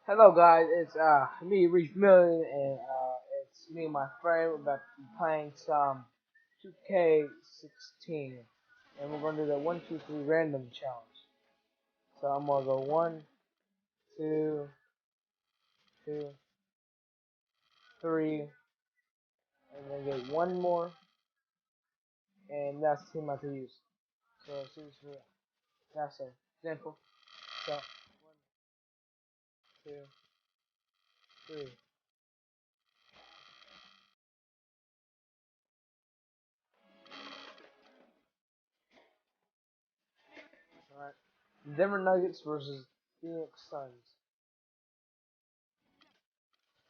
Hello guys, it's me Reach Million and it's me and my friend. We're about to be playing some 2K16 and we're gonna do the 1, 2, 3 random challenge. So I'm gonna go 1, 2, 2, 3 and then get one more and that's the team I have to use. So seriously, that's so simple. So 1, 2, 3. Alright. Denver Nuggets versus Phoenix Suns.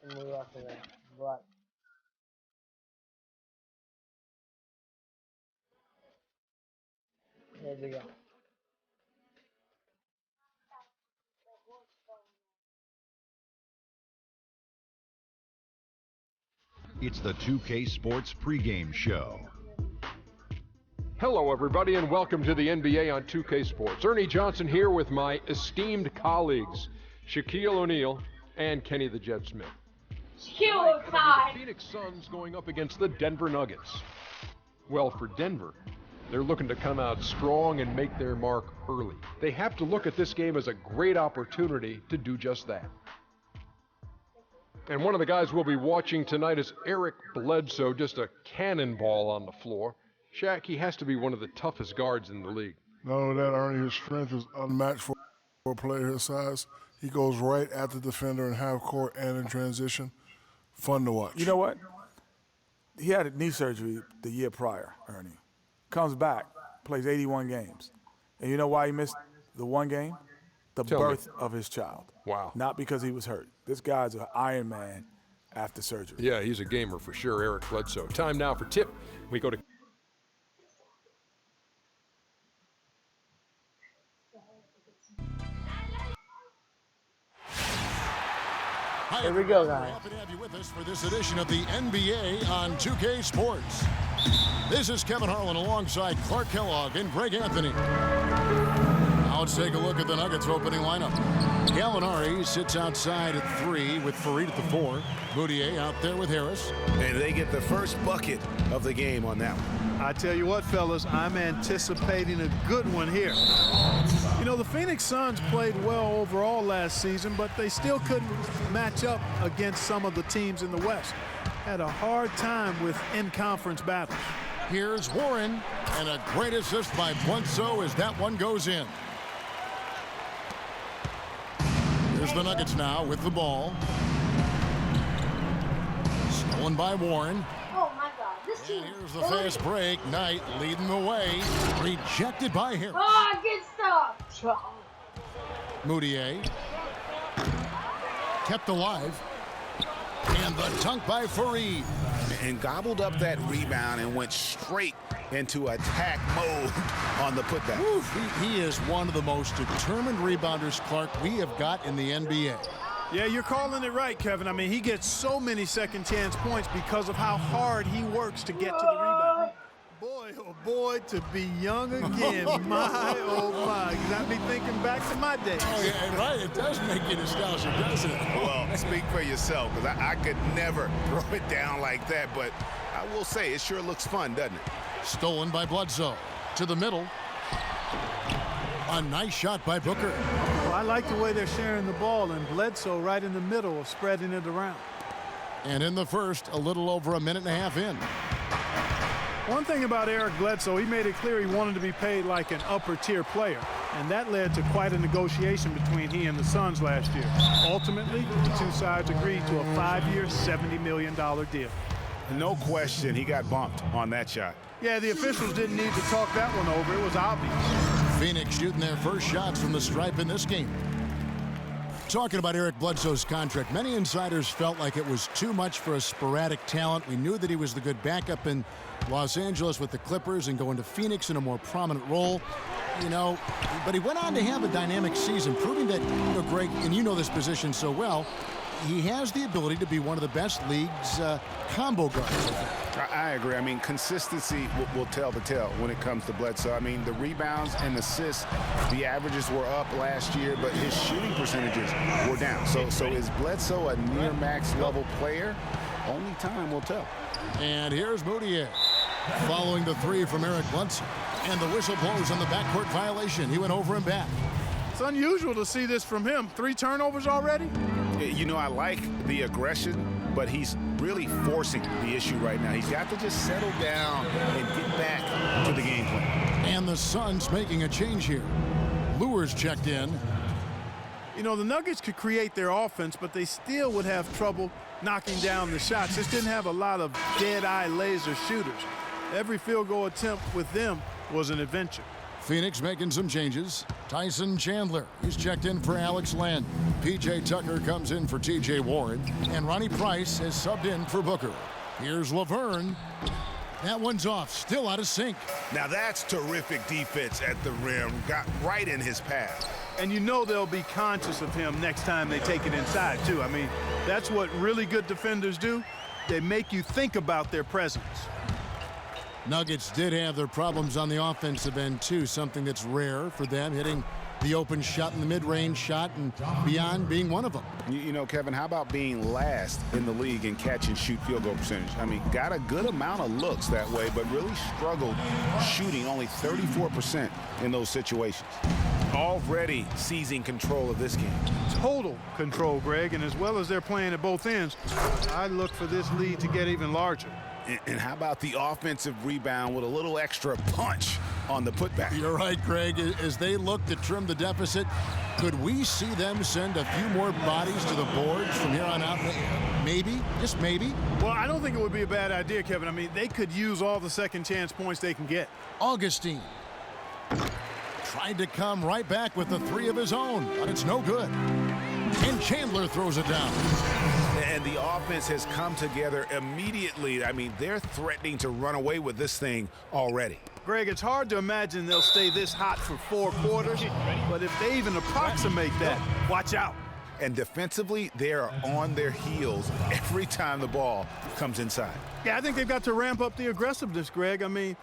And we after that. Black. Here we go. It's the 2K Sports pregame show. Hello, everybody, and welcome to the NBA on 2K Sports. Ernie Johnson here with my esteemed colleagues, Shaquille O'Neal and Kenny the Jet Smith. Shaquille The Phoenix Suns going up against the Denver Nuggets. Well, for Denver, they're looking to come out strong and make their mark early. They have to look at this game as a great opportunity to do just that. And one of the guys we'll be watching tonight is Eric Bledsoe, just a cannonball on the floor. Shaq, he has to be one of the toughest guards in the league. Not only that, Ernie, his strength is unmatched for a player his size. He goes right at the defender in half court and in transition. Fun to watch. You know what? He had a knee surgery the year prior, Ernie. Comes back, plays 81 games. And you know why he missed the one game? The Tell me. birth of his child. Wow. Not because he was hurt. This guy's an Iron Man after surgery. Yeah, he's a gamer for sure, Eric Bledsoe. Time now for tip. We go to Here we go, guys. Happy to have you with us for this edition of the NBA on 2K Sports. This is Kevin Harlan alongside Clark Kellogg and Greg Anthony. Now let's take a look at the Nuggets opening lineup. Gallinari sits outside at 3 with Fareed at the 4. Boudier out there with Harris. And they get the first bucket of the game on that one. I tell you what, fellas, I'm anticipating a good one here. You know, the Phoenix Suns played well overall last season, but they still couldn't match up against some of the teams in the West. Had a hard time with in-conference battles. Here's Warren, and a great assist by Bledsoe as that one goes in. Here's the Nuggets now with the ball. Stolen by Warren. Oh my God, this team. And here's the fast break. Knight leading the way. Rejected by Harris. Oh, good stuff. Moutier. Kept alive. And the dunk by Fareed. And gobbled up that rebound and went straight into attack mode on the putback. He is one of the most determined rebounders, Clark, we have got in the NBA. Yeah, you're calling it right, Kevin. I mean, he gets so many second chance points because of how hard he works to get to the rebound. Boy, oh boy, to be young again. My, oh my. Got me thinking back to my days. Oh, yeah, right. It does make you nostalgic, doesn't it? Well, speak for yourself, because I could never throw it down like that, but I will say it sure looks fun, doesn't it? Stolen by Bledsoe. To the middle. A nice shot by Booker. Well, I like the way they're sharing the ball, and Bledsoe right in the middle of spreading it around. And in the first, a little over a minute and a half in. One thing about Eric Bledsoe, he made it clear he wanted to be paid like an upper-tier player, and that led to quite a negotiation between he and the Suns last year. Ultimately, the two sides agreed to a 5-year, $70 million deal. No question he got bumped on that shot. Yeah, the officials didn't need to talk that one over. It was obvious. Phoenix shooting their first shots from the stripe in this game. Talking about Eric Bledsoe's contract, many insiders felt like it was too much for a sporadic talent. We knew that he was the good backup in Los Angeles with the Clippers and going to Phoenix in a more prominent role. You know, but he went on to have a dynamic season, proving that, you know, Greg, and you know this position so well, he has the ability to be one of the best league's combo guards. I agree. I mean, consistency will tell the tale when it comes to Bledsoe. I mean, the rebounds and assists, the averages were up last year, but his shooting percentages were down. So is Bledsoe a near max level player? Only time will tell. And here's Moutier following the three from Eric Bledsoe. And the whistle blows on the backcourt violation. He went over and back. It's unusual to see this from him. 3 turnovers already? You know, I like the aggression, but he's really forcing the issue right now. He's got to just settle down and get back to the game plan. And the Suns making a change here. Lewis checked in. You know, the Nuggets could create their offense, but they still would have trouble knocking down the shots. Just didn't have a lot of dead-eye laser shooters. Every field goal attempt with them was an adventure. Phoenix making some changes. Tyson Chandler, he's checked in for Alex Len. P.J. Tucker comes in for T.J. Warren. And Ronnie Price has subbed in for Booker. Here's Laverne. That one's off, still out of sync. Now that's terrific defense at the rim. Got right in his path. And you know they'll be conscious of him next time they take it inside, too. I mean, that's what really good defenders do. They make you think about their presence. Nuggets did have their problems on the offensive end, too, something that's rare for them, hitting the open shot and the mid-range shot and beyond being one of them. You know, Kevin, how about being last in the league in catch and shoot field goal percentage? I mean, got a good amount of looks that way, but really struggled shooting only 34% in those situations. Already seizing control of this game. Total control, Greg, and as well as they're playing at both ends, I look for this lead to get even larger. And how about the offensive rebound with a little extra punch on the putback? You're right, Greg. As they look to trim the deficit, could we see them send a few more bodies to the boards from here on out? Maybe, just maybe. Well, I don't think it would be a bad idea, Kevin. I mean, they could use all the second chance points they can get. Augustine tried to come right back with the 3 of his own, but it's no good. And Chandler throws it down. And the offense has come together immediately. I mean, they're threatening to run away with this thing already. Greg, it's hard to imagine they'll stay this hot for 4 quarters, but if they even approximate that, watch out. And defensively, they are on their heels every time the ball comes inside. Yeah, I think they've got to ramp up the aggressiveness, Greg. I mean,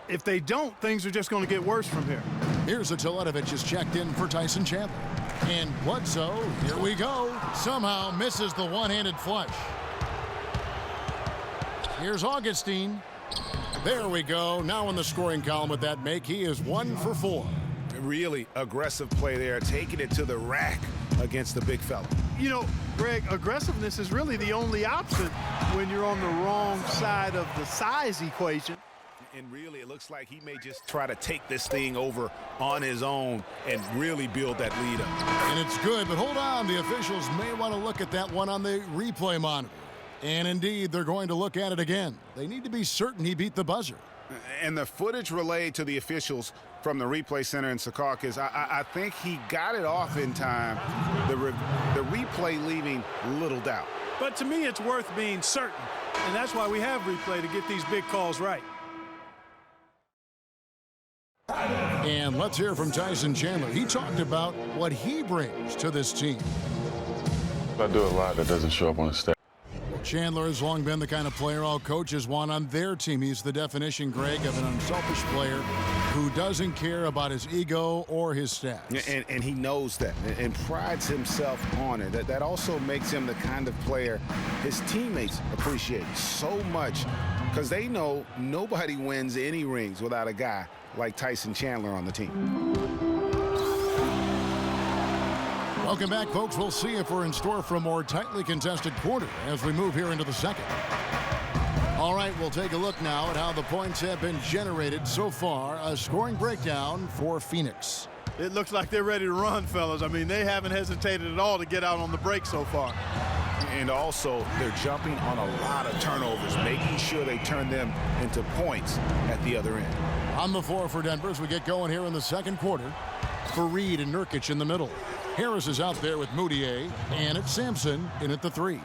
if they don't, things are just going to get worse from here. Here's a Teletovic is checked in for Tyson Chandler. And Bledsoe, here we go, somehow misses the one-handed flush. Here's Augustine. There we go. Now in the scoring column with that make, he is 1 for 4. Really aggressive play there, taking it to the rack against the big fella. You know, Greg, aggressiveness is really the only option when you're on the wrong side of the size equation. And really, it looks like he may just try to take this thing over on his own and really build that lead up. And it's good, but hold on. The officials may want to look at that one on the replay monitor. And indeed, they're going to look at it again. They need to be certain he beat the buzzer. And the footage relayed to the officials from the replay center in Secaucus, I think he got it off in time. The replay leaving little doubt. But to me, it's worth being certain. And that's why we have replay, to get these big calls right. And let's hear from Tyson Chandler. He talked about what he brings to this team. I do a lot that doesn't show up on the stat. Chandler has long been the kind of player all coaches want on their team. He's the definition, Greg, of an unselfish player who doesn't care about his ego or his stats. And he knows that and prides himself on it. That also makes him the kind of player his teammates appreciate so much, because they know nobody wins any rings without a guy like Tyson Chandler on the team. Welcome back, folks. We'll see if we're in store for a more tightly contested quarter as we move here into the second. All right, we'll take a look now at how the points have been generated so far. A scoring breakdown for Phoenix. It looks like they're ready to run, fellas. I mean, they haven't hesitated at all to get out on the break so far. And also, they're jumping on a lot of turnovers, making sure they turn them into points at the other end. On the floor for Denver as we get going here in the second quarter. For Reed and Nurkic in the middle. Harris is out there with Moutier, and it's Sampson in at the 3.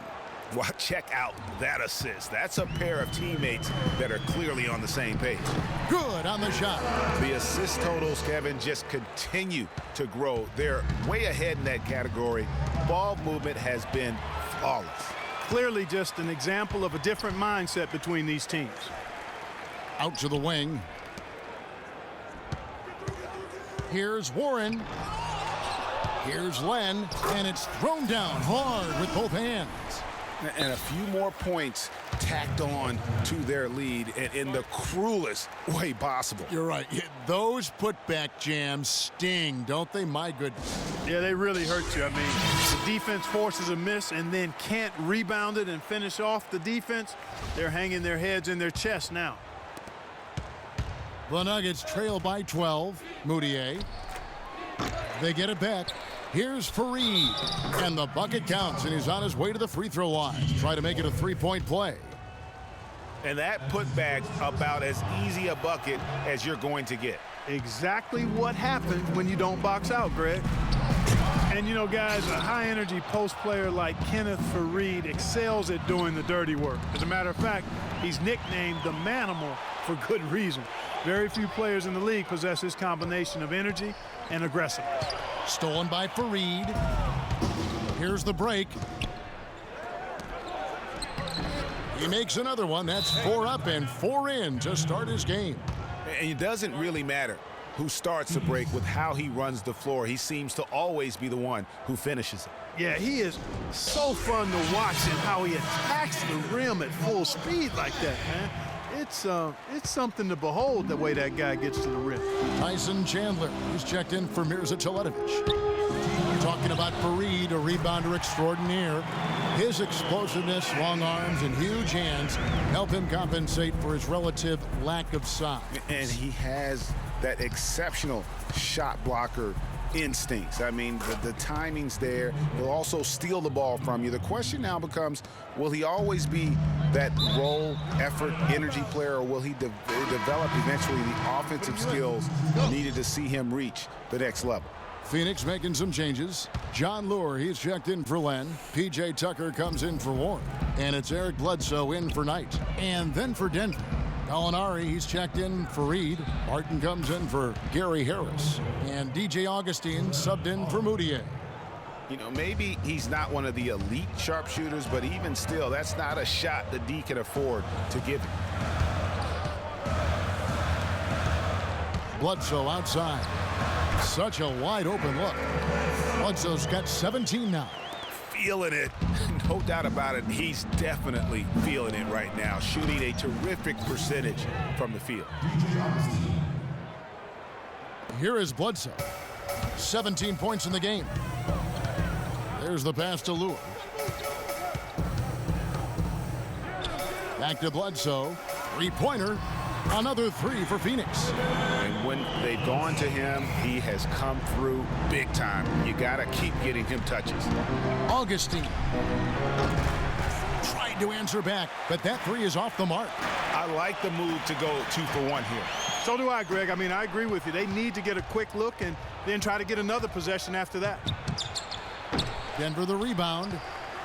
Wow, check out that assist. That's a pair of teammates that are clearly on the same page. Good on the shot. The assist totals, Kevin, just continue to grow. They're way ahead in that category. Ball movement has been flawless. Clearly just an example of a different mindset between these teams. Out to the wing. Here's Warren. Here's Len, and it's thrown down hard with both hands. And a few more points tacked on to their lead in the cruelest way possible. You're right. Yeah, those putback jams sting, don't they? My goodness. Yeah, they really hurt you. I mean, the defense forces a miss and then can't rebound it and finish off the defense. They're hanging their heads in their chest now. The Nuggets trail by 12. Moutier. They get it back. Here's Fareed, and the bucket counts, and he's on his way to the free throw line to try to make it a three-point play. And that putback about as easy a bucket as you're going to get. Exactly what happens when you don't box out, Greg. And you know, guys, a high-energy post player like Kenneth Fareed excels at doing the dirty work. As a matter of fact, he's nicknamed the Manimal for good reason. Very few players in the league possess this combination of energy and aggressiveness. Stolen by Fareed. Here's the break. He makes another one. That's 4 up and 4 in to start his game. And it doesn't really matter who starts the break with how he runs the floor. He seems to always be the one who finishes it. Yeah, he is so fun to watch and how he attacks the rim at full speed like that, man. It's something to behold the way that guy gets to the rim. Tyson Chandler, who's checked in for Mirza Teletovic. Talking about Fareed, a rebounder extraordinaire. His explosiveness, long arms, and huge hands help him compensate for his relative lack of size. And he has that exceptional shot blocker instincts. I mean, the timing's there. He'll also steal the ball from you. The question now becomes, will he always be that role, effort, energy player, or will he develop eventually the offensive skills needed to see him reach the next level? Phoenix making some changes. John Lure, he's checked in for Len. P.J. Tucker comes in for Warren. And it's Eric Bledsoe in for Knight. And then for Denver, Gallinari, he's checked in for Reed. Martin comes in for Gary Harris. And DJ Augustine subbed in for Moutier. You know, maybe he's not one of the elite sharpshooters, but even still, that's not a shot that D can afford to give him. Bledsoe outside. Such a wide open look. Bledsoe's got 17 now. Feeling it. No doubt about it. He's definitely feeling it right now. Shooting a terrific percentage from the field. Here is Bledsoe. 17 points in the game. There's the pass to Lure. Back to Bledsoe. Three-pointer. Another 3 for Phoenix. And when they've gone to him, he has come through big time. You got to keep getting him touches. Augustine tried to answer back, but that 3 is off the mark. I like the move to go 2 for 1 here. So do I, Greg. I mean, I agree with you. They need to get a quick look and then try to get another possession after that. Denver the rebound.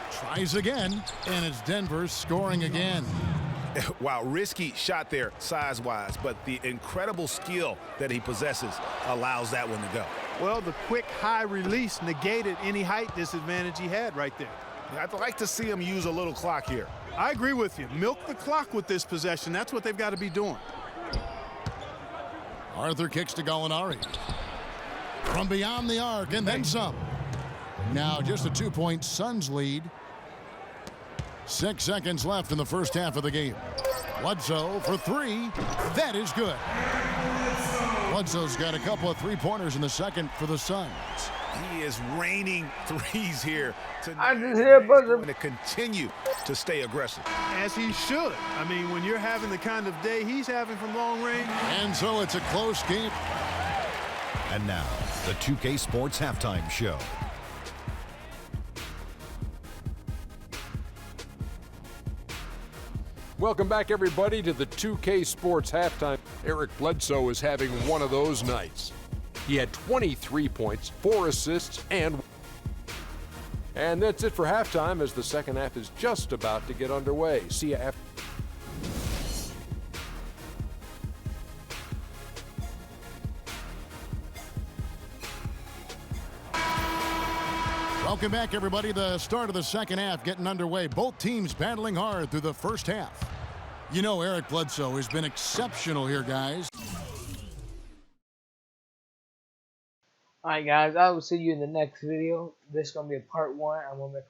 Tries again, and it's Denver scoring again. Wow, risky shot there size-wise, but the incredible skill that he possesses allows that one to go. Well, the quick high release negated any height disadvantage he had right there. I'd like to see him use a little clock here. I agree with you. Milk the clock with this possession. That's what they've got to be doing. Arthur kicks to Gallinari. From beyond the arc, and then some. Now just a 2-point Suns lead. 6 seconds left in the first half of the game. Bledsoe for 3. That is good. Bledsoe's got a couple of 3-pointers in the second for the Suns. He is raining threes here I just hear a buzzer. to continue to stay aggressive. As he should. I mean, when you're having the kind of day he's having from long range. And so it's a close game. And now, the 2K Sports Halftime Show. Welcome back, everybody, to the 2K Sports Halftime. Eric Bledsoe is having one of those nights. He had 23 points, 4 assists, and And that's it for halftime, as the second half is just about to get underway. See you after. Welcome back, everybody. The start of the second half getting underway. Both teams battling hard through the first half. You know, Eric Bledsoe has been exceptional here, guys. Alright guys, I will see you in the next video. This is going to be a part 1. I'm going to make